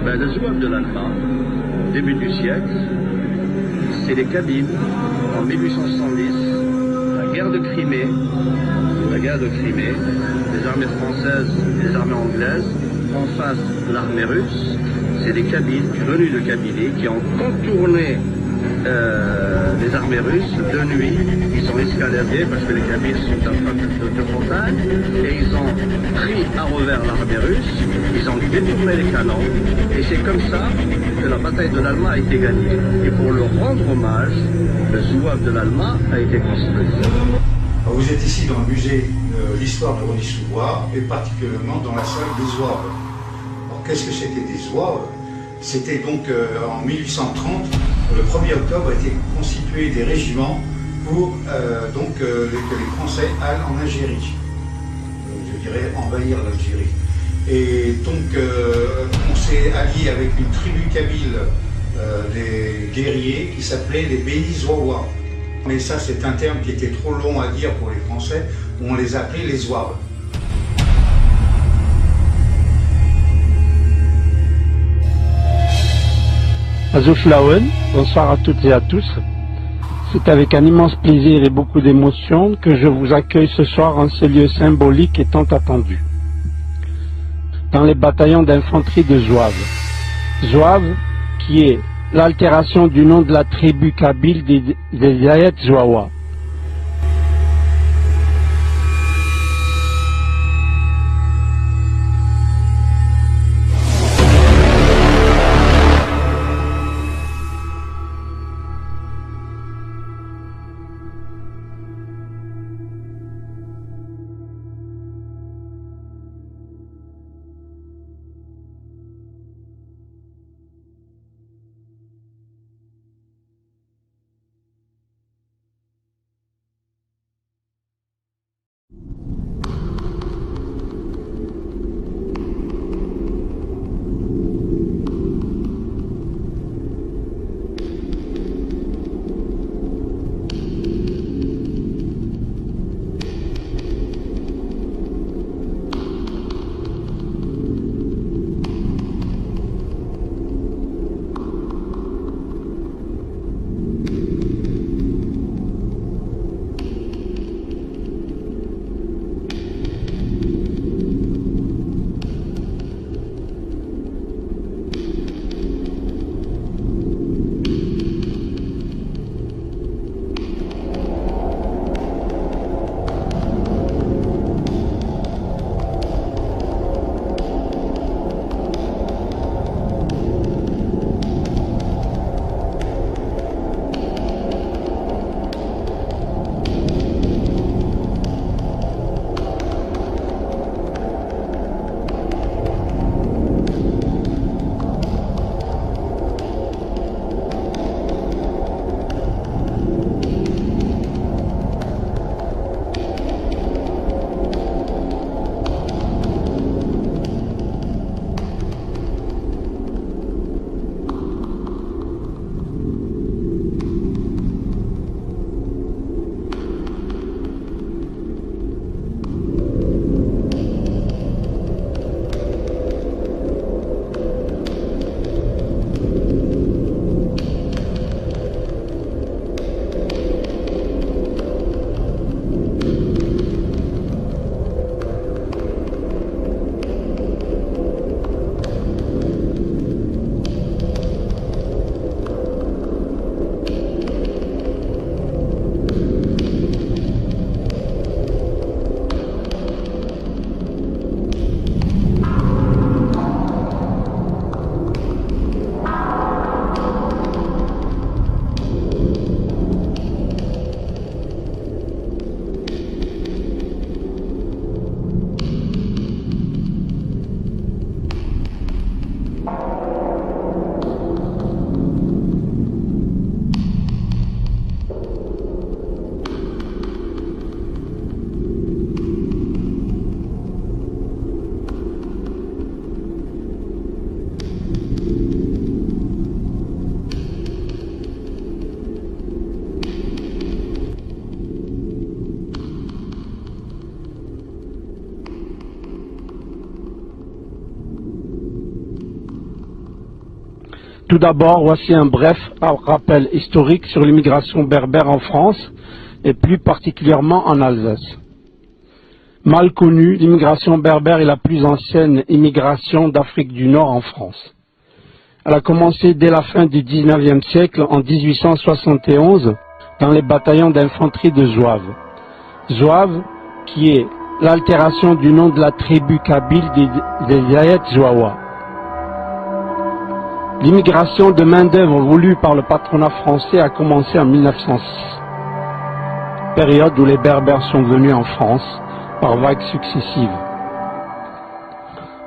Ben, le zouave de l'Alma, au début du siècle, c'est les Kabyles, en 1870, la guerre de Crimée, les armées françaises et les armées anglaises, en face de l'armée russe, c'est les Kabyles, venus de Kabylie, qui ont contourné les armées russes de nuit. Ils ont escaladé parce que les Kabyles sont en train de montagne et ils ont pris à revers l'armée russe, ils ont détourné les canons et c'est comme ça que la bataille de l'Alma a été gagnée. Et pour leur rendre hommage, le zouave de l'Alma a été construit. Vous êtes ici dans le musée de l'histoire de Rony-sous-Bois et particulièrement dans la salle des zouaves. Alors qu'est-ce que c'était des zouaves? C'était donc en 1830, le 1er octobre, a été constitué des régiments pour que les Français allent en Algérie. Je dirais envahir l'Algérie. Et donc on s'est allié avec une tribu kabyle des guerriers qui s'appelait les Béni-Zouawa. Mais ça, c'est un terme qui était trop long à dire pour les Français, on les appelait les Zouaves. Azuflaouen, bonsoir à toutes et à tous. C'est avec un immense plaisir et beaucoup d'émotion que je vous accueille ce soir en ce lieu symbolique et tant attendu. Dans les bataillons d'infanterie de Zouave. Zouave, qui est l'altération du nom de la tribu kabyle des Zayet Zouawa. Tout d'abord, voici un bref rappel historique sur l'immigration berbère en France et plus particulièrement en Alsace. Mal connue, l'immigration berbère est la plus ancienne immigration d'Afrique du Nord en France. Elle a commencé dès la fin du XIXe siècle, en 1871, dans les bataillons d'infanterie de Zouave. Zouave, qui est l'altération du nom de la tribu kabyle des Zayet Zouawa. L'immigration de main-d'œuvre voulue par le patronat français a commencé en 1906, période où les Berbères sont venus en France par vagues successives.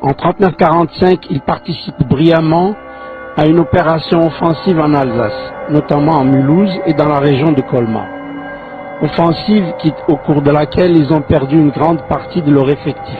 En 1939-1945, ils participent brillamment à une opération offensive en Alsace, notamment en Mulhouse et dans la région de Colmar. Offensive au cours de laquelle ils ont perdu une grande partie de leur effectif.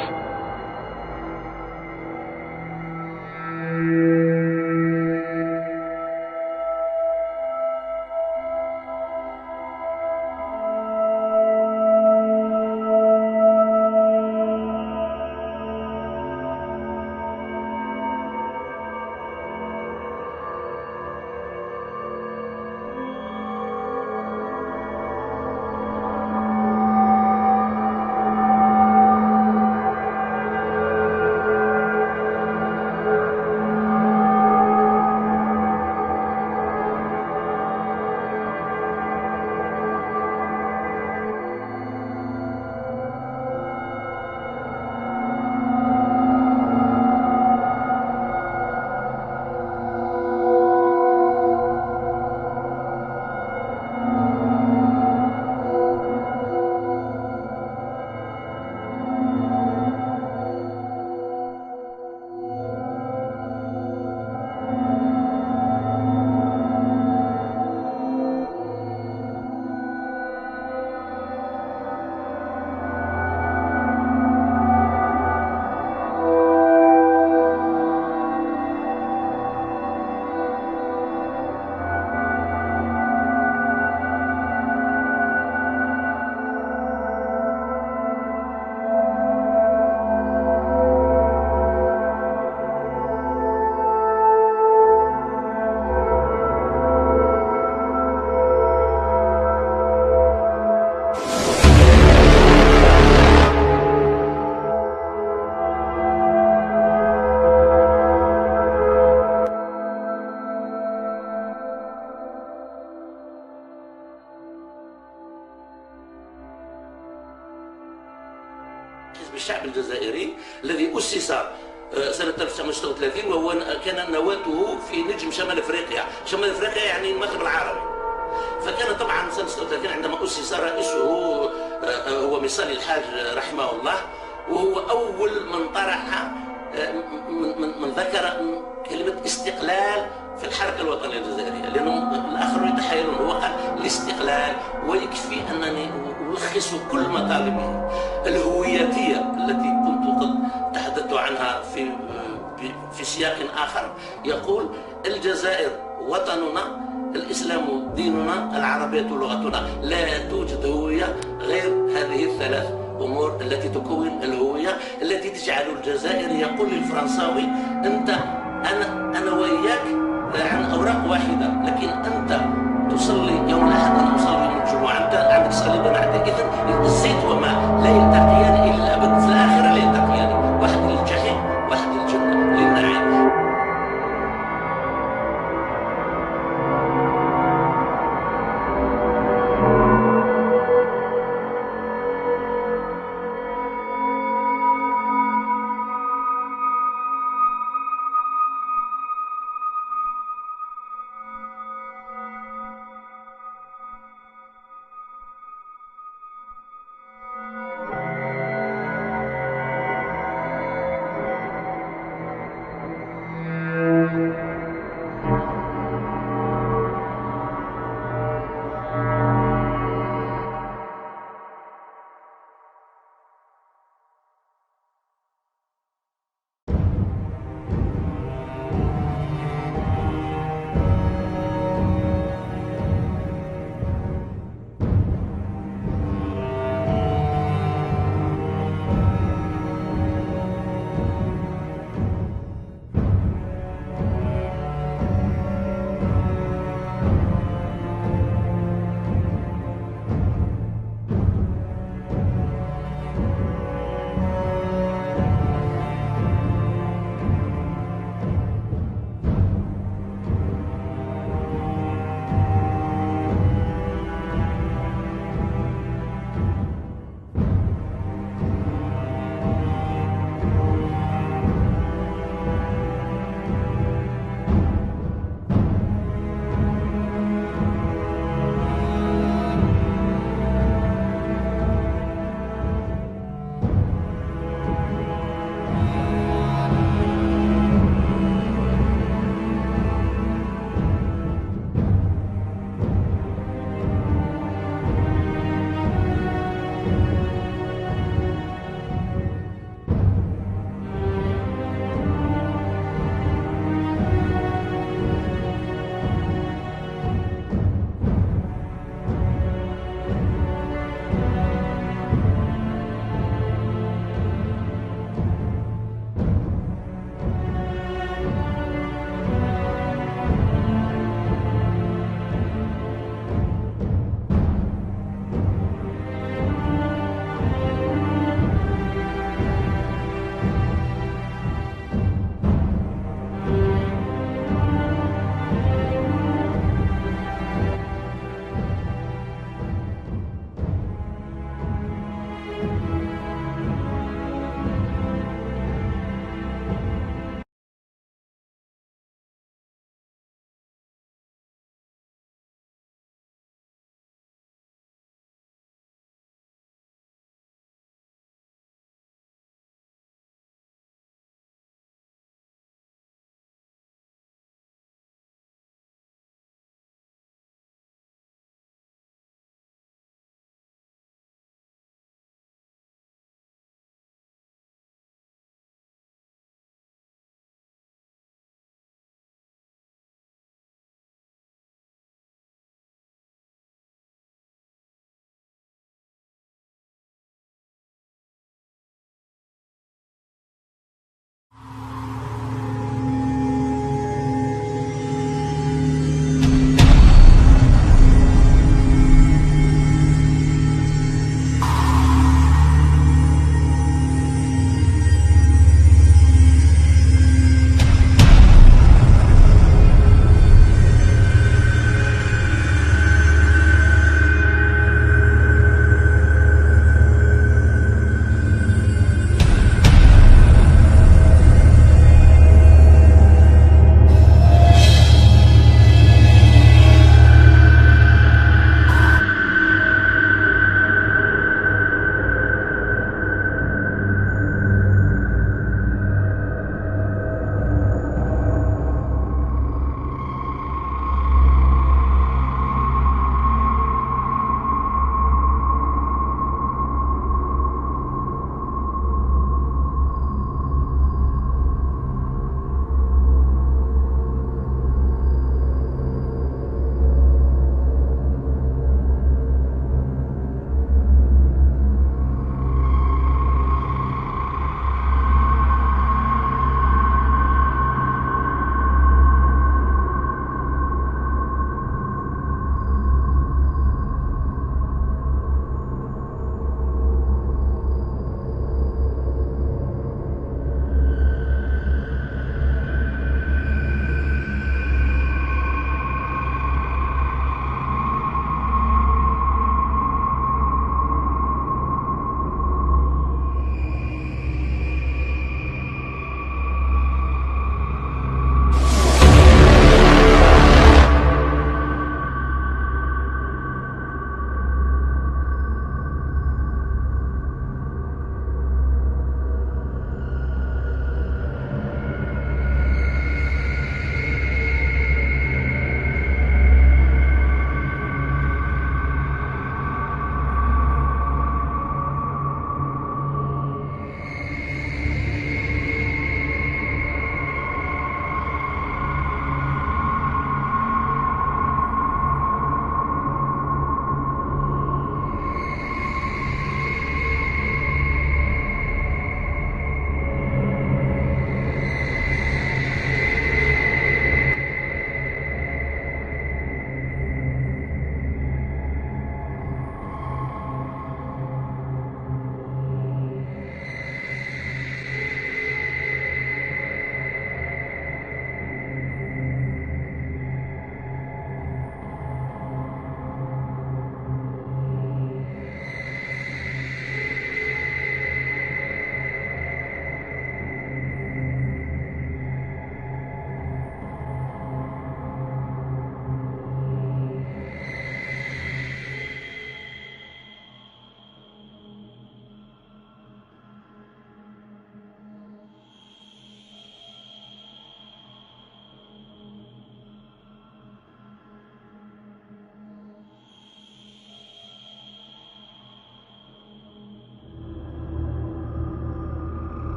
حزب الشعب الجزائري الذي أسس سنة 1936 وهو كان نواته في نجم شمال افريقيا، شمال افريقيا يعني المغرب العربي. فكان طبعا سنة 36 عندما أسس رئيسه هو مصالي الحاج رحمه الله، وهو أول من طرح من ذكر كلمة استقلال في الحركة الوطنية الجزائرية، لأنهم الآخرون يتحايلون. هو قال الاستقلال، ويكفي أنني ألخص كل مطالبه الهوياتية التي كنت قد تحدثت عنها في سياق آخر. يقول الجزائر وطننا، الإسلام ديننا، العربية لغتنا، لا توجد هوية غير هذه الثلاث أمور التي تكون الهوية التي تجعل الجزائر يقول للفرنساوي أنت أنا وإياك عن أوراق واحدة، لكن أنت تصلي يوم الأحد أنا أصلي يوم الجمعة، أنت عندك صليب أنا عندي. إذن الزيت وماء لا يلتقيان إلى الأبد، في الآخرة لا يلتقيان، واحد للجحيم واحد للجنة للنعيم.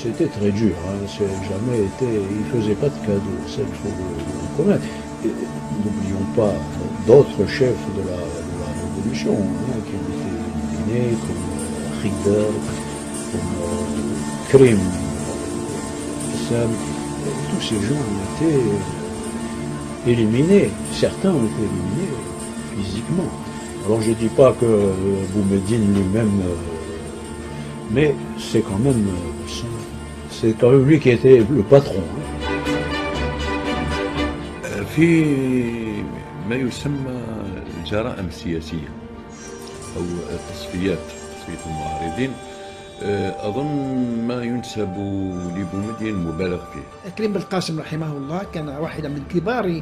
C'était très dur, hein. Jamais été, il ne faisait pas de cadeaux, ça il faut le reconnaître. N'oublions pas d'autres chefs de la Révolution hein, qui ont été éliminés, comme Rieder, comme Krim, Sam, tous ces gens ont été éliminés, certains ont été éliminés physiquement. Alors je ne dis pas que Boumediene lui-même, mais c'est quand même lui qui était le patron. في ما يسمى الجرائم السياسية أو تصفية المعارضين أظن ما ينسب لبومدين مبالغ فيه. كريم بالقاسم رحمه الله كان واحدا من كبار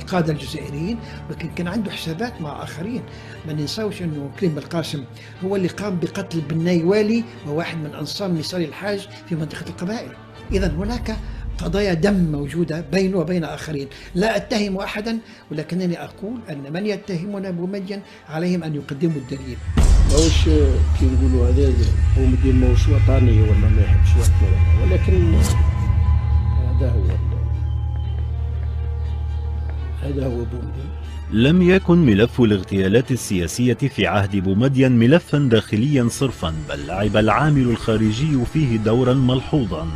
القادة الجزائريين، ولكن كان عنده حسابات مع آخرين. ما ننساوش أنه كريم بالقاسم هو اللي قام بقتل بناي والي وواحد من أنصار نصار الحاج في منطقة القبائل. إذا هناك قضايا دم موجودة بينه وبين آخرين. لا أتهم أحدا، ولكنني أقول أن من يتهمنا بومدين عليهم أن يقدموا الدليل. ماهوش كي نقولوا هذا بومدين ماهوش وطني ولا ما يحبش وطنه، ولكن هذا هو بومدين. لم يكن ملف الاغتيالات السياسية في عهد بومدين ملفا داخليا صرفا، بل لعب العامل الخارجي فيه دورا ملحوظا.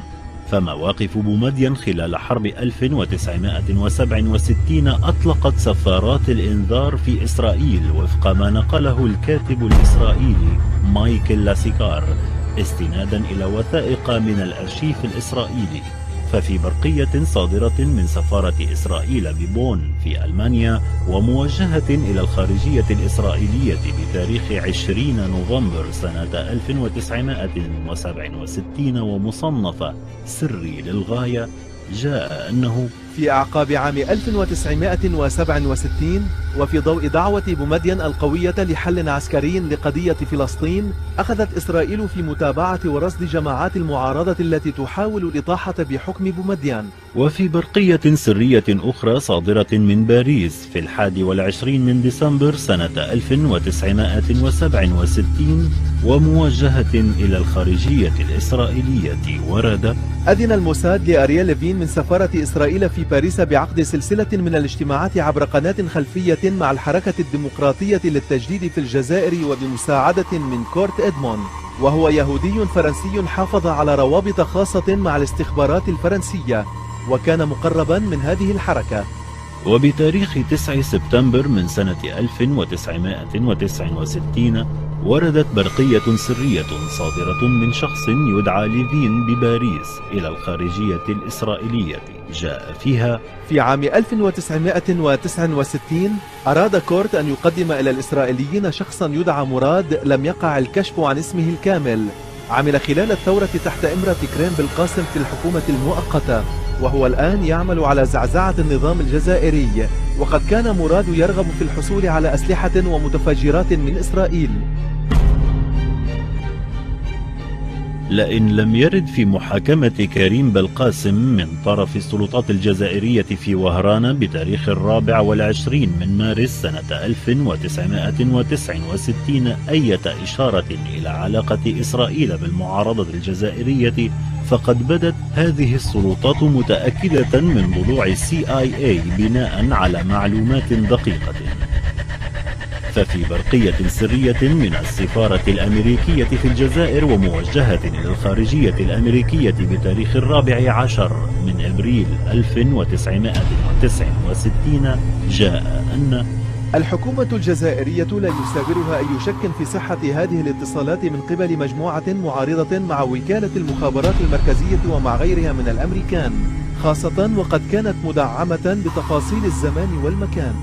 فمواقف بومدين خلال حرب 1967 أطلقت سفارات الإنذار في إسرائيل وفق ما نقله الكاتب الإسرائيلي مايكل لاسيكار استنادا إلى وثائق من الأرشيف الإسرائيلي. ففي برقية صادرة من سفارة إسرائيل ببون في ألمانيا وموجهة إلى الخارجية الإسرائيلية بتاريخ 20 نوفمبر سنة 1967 ومصنفة سري للغاية، جاء أنه في أعقاب عام 1967 وفي ضوء دعوة بومدين القوية لحل عسكري لقضية فلسطين، أخذت إسرائيل في متابعة ورصد جماعات المعارضة التي تحاول الإطاحة بحكم بومدين. وفي برقية سرية أخرى صادرة من باريس في 21 من ديسمبر سنة 1967 وموجهة إلى الخارجية الإسرائيلية ورد: أذن الموساد لأرييل ليفين من سفارة إسرائيل في باريس بعقد سلسلة من الاجتماعات عبر قناة خلفية مع الحركة الديمقراطية للتجديد في الجزائر وبمساعدة من كورت إدمون، وهو يهودي فرنسي حافظ على روابط خاصة مع الاستخبارات الفرنسية وكان مقربا من هذه الحركة. وبتاريخ 9 سبتمبر من سنة 1969 وردت برقية سرية صادرة من شخص يدعى ليفين بباريس إلى الخارجية الإسرائيلية، جاء فيها: في عام 1969 أراد كورت أن يقدم إلى الإسرائيليين شخصا يدعى مراد لم يقع الكشف عن اسمه الكامل. عمل خلال الثورة تحت إمرة كريم بالقاسم في الحكومة المؤقتة، وهو الآن يعمل على زعزعة النظام الجزائري، وقد كان مراد يرغب في الحصول على أسلحة ومتفجرات من إسرائيل. لئن لم يرد في محاكمة كريم بالقاسم من طرف السلطات الجزائرية في وهران بتاريخ 24 من مارس سنة 1969 أي إشارة إلى علاقة إسرائيل بالمعارضة الجزائرية، فقد بدت هذه السلطات متأكدة من ضلوع CIA بناء على معلومات دقيقة. ففي برقية سرية من السفارة الأمريكية في الجزائر وموجهة إلى الخارجية الأمريكية بتاريخ 14 من أبريل 1969 جاء أن الحكومة الجزائرية لا يساورها أي شك في صحة هذه الاتصالات من قبل مجموعة معارضة مع وكالة المخابرات المركزية ومع غيرها من الأمريكان، خاصة وقد كانت مدعمة بتفاصيل الزمان والمكان.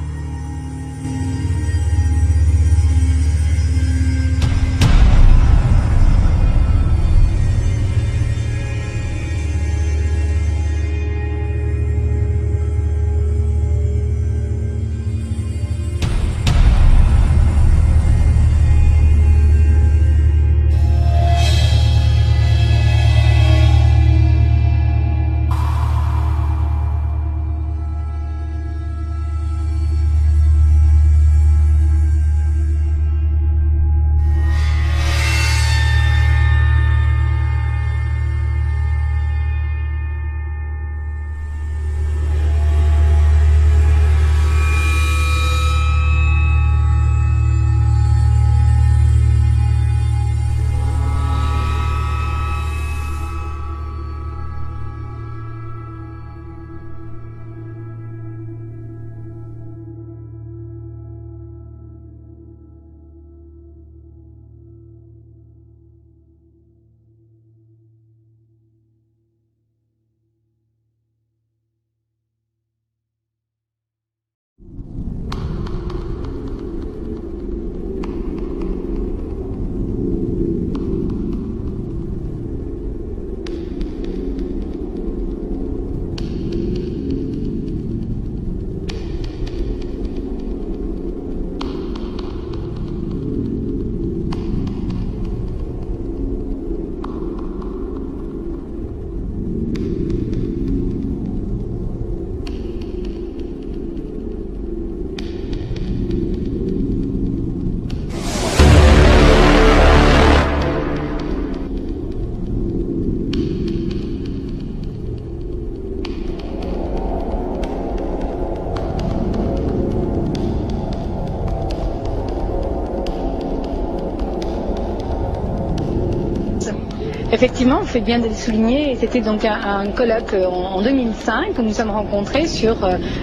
Effectivement, vous faites bien de le souligner. C'était donc un colloque en 2005 où nous sommes rencontrés sur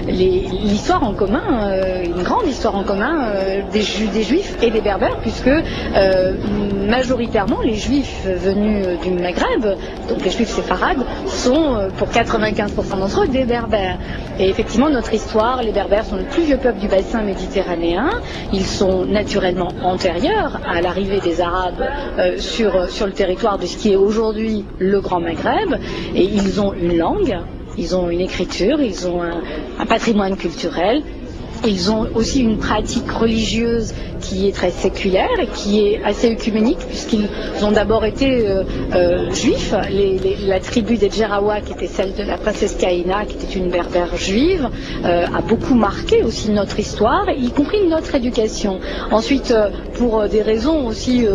l'histoire en commun, une grande histoire en commun des Juifs et des Berbères, puisque majoritairement les Juifs venus du Maghreb, donc les Juifs séfarades, sont pour 95% d'entre eux des Berbères. Et effectivement, notre histoire, les Berbères sont le plus vieux peuple du bassin méditerranéen. Ils sont naturellement antérieurs à l'arrivée des Arabes sur le territoire de ce qui est aujourd'hui le Grand Maghreb, et ils ont une langue, ils ont une écriture, ils ont un patrimoine culturel, ils ont aussi une pratique religieuse qui est très séculaire et qui est assez œcuménique, puisqu'ils ont d'abord été juifs. La tribu des Djerawa, qui était celle de la princesse Kaïna, qui était une berbère juive, a beaucoup marqué aussi notre histoire, y compris notre éducation. Ensuite, pour des raisons aussi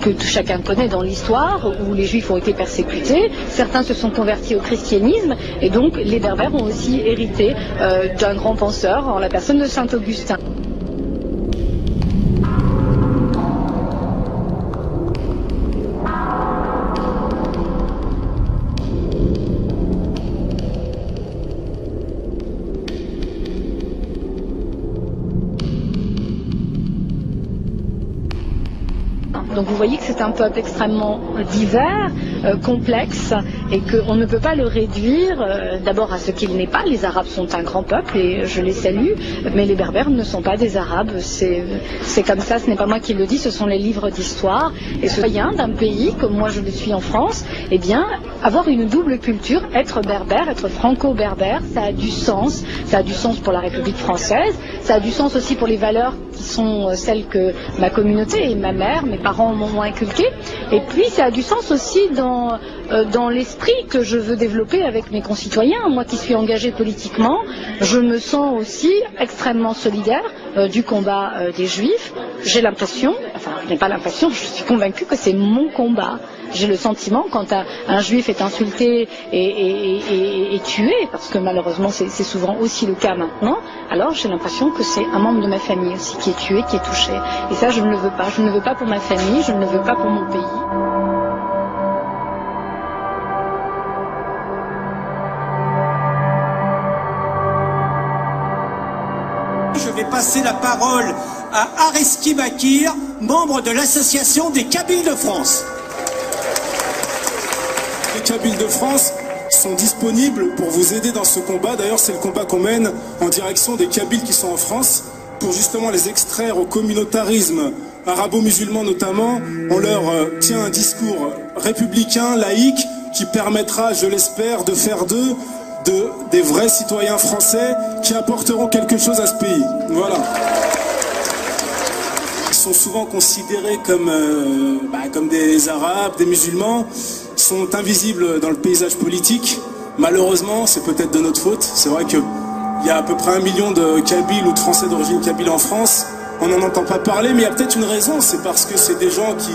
que chacun connaît dans l'histoire, où les juifs ont été persécutés, certains se sont convertis au christianisme, et donc les berbères ont aussi hérité d'un grand penseur, en la personne de Saint Augustin. Donc vous voyez que c'est un peuple extrêmement divers, complexe, et qu'on ne peut pas le réduire d'abord à ce qu'il n'est pas. Les Arabes sont un grand peuple et je les salue, mais les Berbères ne sont pas des Arabes. C'est comme ça, ce n'est pas moi qui le dis, ce sont les livres d'histoire. Et ce citoyen d'un pays, comme moi je le suis en France, eh bien, avoir une double culture, être berbère, être franco-berbère, ça a du sens. Ça a du sens pour la République française, ça a du sens aussi pour les valeurs qui sont celles que ma communauté et ma mère, mes parents m'ont inculqué, et puis ça a du sens aussi dans l'esprit que je veux développer avec mes concitoyens. Moi qui suis engagée politiquement, je me sens aussi extrêmement solidaire du combat des Juifs. J'ai l'impression, enfin je n'ai pas l'impression, je suis convaincue que c'est mon combat. J'ai le sentiment, quand un Juif est insulté et tué, parce que malheureusement c'est souvent aussi le cas maintenant, alors j'ai l'impression que c'est un membre de ma famille aussi qui est tué, qui est touché. Et ça je ne le veux pas. Je ne le veux pas pour ma famille, je ne le veux pas pour mon pays. Je vais passer la parole à Areski Bakir, membre de l'association des Kabyles de France. Les Kabyles de France sont disponibles pour vous aider dans ce combat. D'ailleurs, c'est le combat qu'on mène en direction des Kabyles qui sont en France, pour justement les extraire au communautarisme arabo-musulman notamment. On leur tient un discours républicain, laïque, qui permettra, je l'espère, de faire d'eux des vrais citoyens français qui apporteront quelque chose à ce pays. Voilà. Ils sont souvent considérés comme des Arabes, des musulmans, sont invisibles dans le paysage politique. Malheureusement, c'est peut-être de notre faute. C'est vrai qu'il y a à peu près 1 million de Kabyles ou de Français d'origine kabyle en France. On n'en entend pas parler, mais il y a peut-être une raison. C'est parce que c'est des gens qui,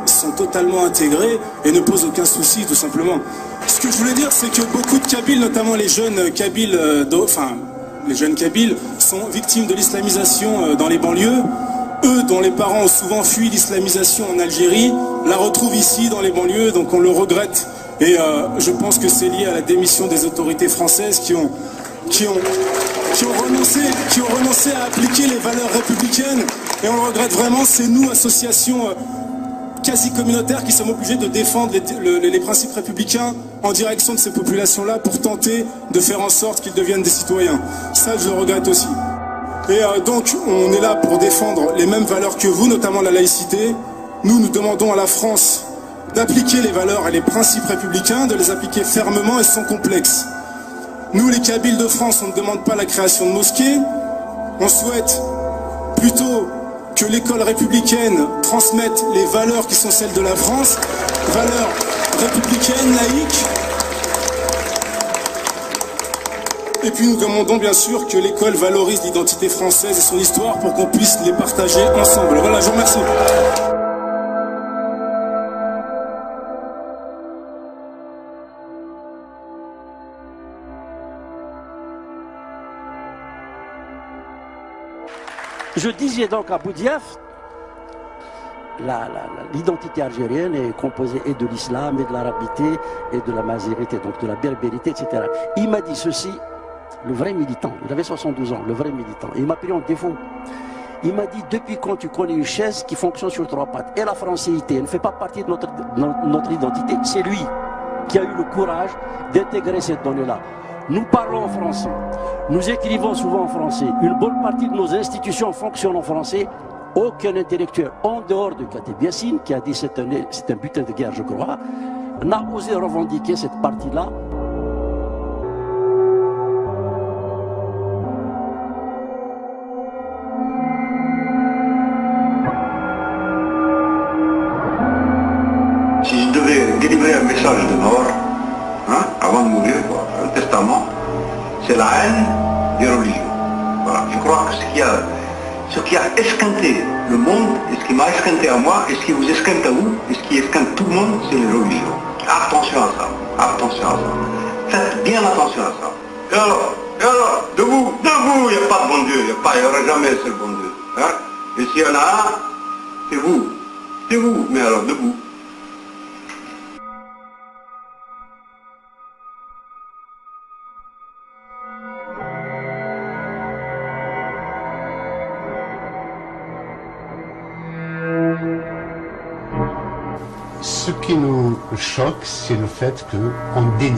sont totalement intégrés et ne posent aucun souci, tout simplement. Ce que je voulais dire, c'est que beaucoup de Kabyles, notamment les jeunes Kabyles, sont victimes de l'islamisation dans les banlieues. Eux, dont les parents ont souvent fui l'islamisation en Algérie, la retrouvent ici dans les banlieues, donc on le regrette. Et je pense que c'est lié à la démission des autorités françaises qui ont renoncé à appliquer les valeurs républicaines. Et on le regrette vraiment. C'est nous, associations quasi communautaires, qui sommes obligés de défendre les principes républicains en direction de ces populations-là pour tenter de faire en sorte qu'ils deviennent des citoyens. Ça, je le regrette aussi. Et donc, on est là pour défendre les mêmes valeurs que vous, notamment la laïcité. Nous demandons à la France d'appliquer les valeurs et les principes républicains, de les appliquer fermement et sans complexe. Nous, les Kabyles de France, on ne demande pas la création de mosquées. On souhaite plutôt que l'école républicaine transmette les valeurs qui sont celles de la France, valeurs républicaines, laïques. Et puis nous demandons bien sûr que l'école valorise l'identité française et son histoire pour qu'on puisse les partager ensemble. Voilà, je vous remercie. Je disais donc à Boudiaf l'identité algérienne est composée et de l'islam, et de l'arabité, et de la mazérité, donc de la berbérité, etc. Il m'a dit ceci, le vrai militant, il avait 72 ans, le vrai militant, et il m'a pris en défaut. Il m'a dit, depuis quand tu connais une chaise qui fonctionne sur 3 pattes, et la francéité, elle ne fait pas partie de notre identité, c'est lui qui a eu le courage d'intégrer cette donnée-là. Nous parlons en français, nous écrivons souvent en français, une bonne partie de nos institutions fonctionnent en français. Aucun intellectuel, en dehors de Kateb Yassine, qui a dit c'est un butin de guerre, je crois, n'a osé revendiquer cette partie-là. Si je devais délivrer un message de mort, avant de mourir, un testament, c'est la haine des religions. Voilà, je crois que ce qui a esquinté le monde, et ce qui m'a esquinté à moi, et ce qui vous esquinte à vous, et ce qui esquinte tout le monde, c'est les religions. Attention à ça, attention à ça. Faites bien attention à ça. Et alors, debout, il n'y a pas de bon Dieu, il n'y aura jamais un seul bon Dieu. Et s'il y en a un, c'est vous, mais alors debout. Ce qui nous choque, c'est le fait qu'on dénie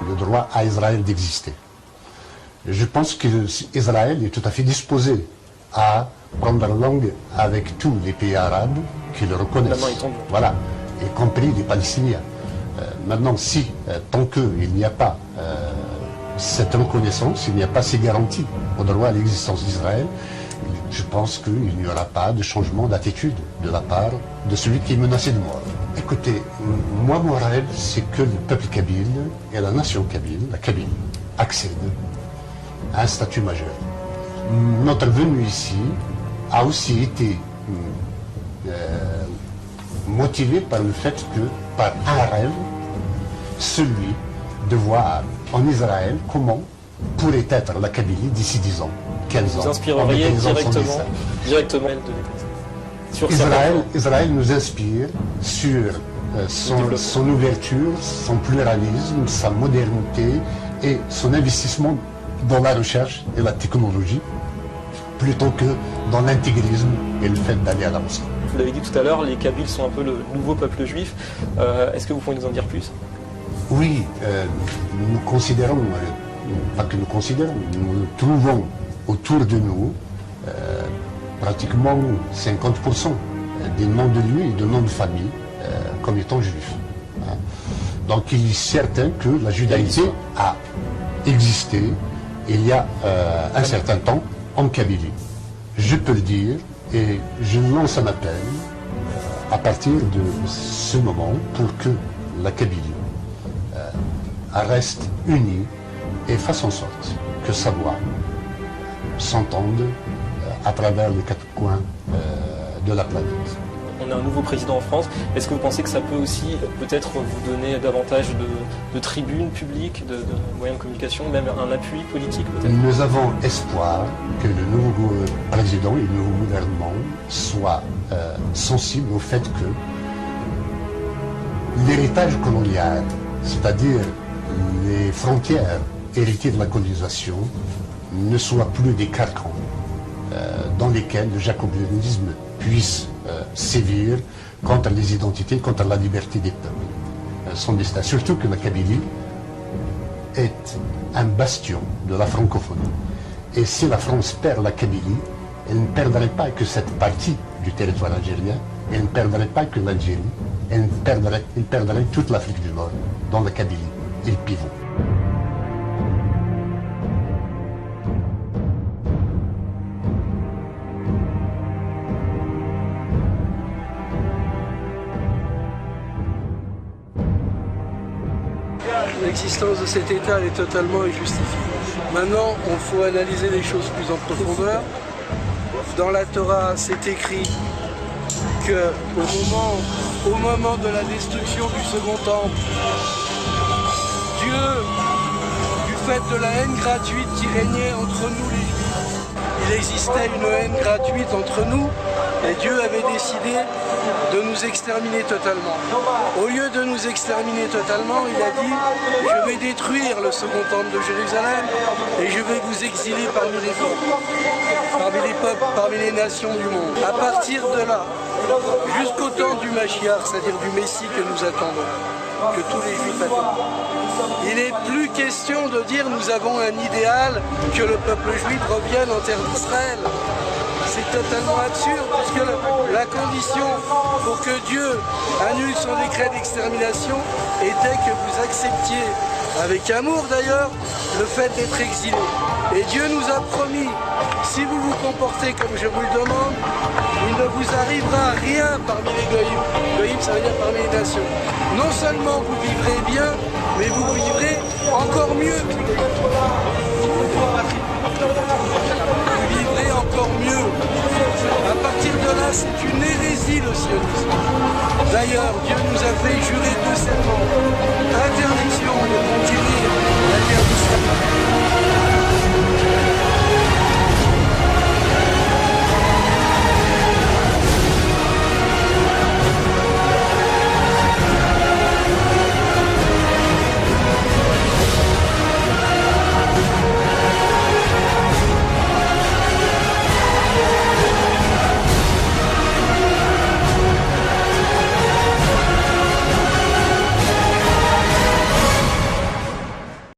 le droit à Israël d'exister. Je pense qu'Israël est tout à fait disposé à prendre langue avec tous les pays arabes qui le reconnaissent. Voilà, y compris les Palestiniens. Maintenant, si, tant qu'il n'y a pas cette reconnaissance, il n'y a pas ces garanties au droit à l'existence d'Israël, je pense qu'il n'y aura pas de changement d'attitude de la part de celui qui est menacé de mort. Écoutez, moi, mon rêve, c'est que le peuple kabyle et la nation kabyle, la Kabylie, accèdent à un statut majeur. Notre venue ici a aussi été motivée par le fait que, par un rêve, celui de voir en Israël comment pourrait être la Kabylie d'ici 10 ans, 15 ans. Vous inspireriez directement Israël nous inspire sur son ouverture, son pluralisme, sa modernité et son investissement dans la recherche et la technologie, plutôt que dans l'intégrisme et le fait d'aller à la mosquée. Vous l'avez dit tout à l'heure, les Kabyles sont un peu le nouveau peuple juif. Est-ce que vous pouvez nous en dire plus? Oui, nous considérons, pas que nous considérons, nous trouvons autour de nous pratiquement 50% des noms de lieux et de noms de famille comme étant juifs. Donc il est certain que la judaïté a existé il y a un certain temps en Kabylie. Je peux le dire et je lance un appel à partir de ce moment pour que la Kabylie reste unie et fasse en sorte que sa voix s'entende à travers les 4 coins de la planète. On a un nouveau président en France. Est-ce que vous pensez que ça peut aussi peut-être vous donner davantage de tribunes publiques, de moyens de communication, même un appui politique peut-être? Nous avons espoir que le nouveau président et le nouveau gouvernement soient sensibles au fait que l'héritage colonial, c'est-à-dire les frontières héritées de la colonisation, ne soient plus des carcans dans lesquels le jacobinisme puisse sévir contre les identités, contre la liberté des peuples. Son destin, surtout que la Kabylie est un bastion de la francophonie. Et si la France perd la Kabylie, elle ne perdrait pas que cette partie du territoire algérien, elle ne perdrait pas que l'Algérie, elle perdrait toute l'Afrique du Nord, dont la Kabylie est le pivot. L'existence de cet État est totalement injustifiée. Maintenant, il faut analyser les choses plus en profondeur. Dans la Torah, c'est écrit qu'au moment de la destruction du second temple, Dieu, du fait de la haine gratuite qui régnait entre nous les Juifs, il il existait une haine gratuite entre nous et Dieu avait décidé de nous exterminer totalement. Au lieu de nous exterminer totalement, il a dit « Je vais détruire le second temple de Jérusalem et je vais vous exiler parmi les peuples, parmi les nations du monde. » À partir de là, jusqu'au temps du Mashiach, c'est-à-dire du Messie que nous attendons, que tous les Juifs attendent, il n'est plus question de dire nous avons un idéal que le peuple juif revienne en terre d'Israël. C'est totalement absurde, puisque la condition pour que Dieu annule son décret d'extermination était que vous acceptiez, avec amour d'ailleurs, le fait d'être exilé. Et Dieu nous a promis, si vous vous comportez comme je vous le demande, il ne vous arrivera rien parmi les goïms. Goïms, ça veut dire parmi les nations. Non seulement vous vivrez bien, mais vous vivrez encore mieux que les goïms. Vous vivrez encore mieux. À partir de là, c'est une hérésie le sionisme. D'ailleurs, Dieu nous a fait jurer 2 serments. Interdiction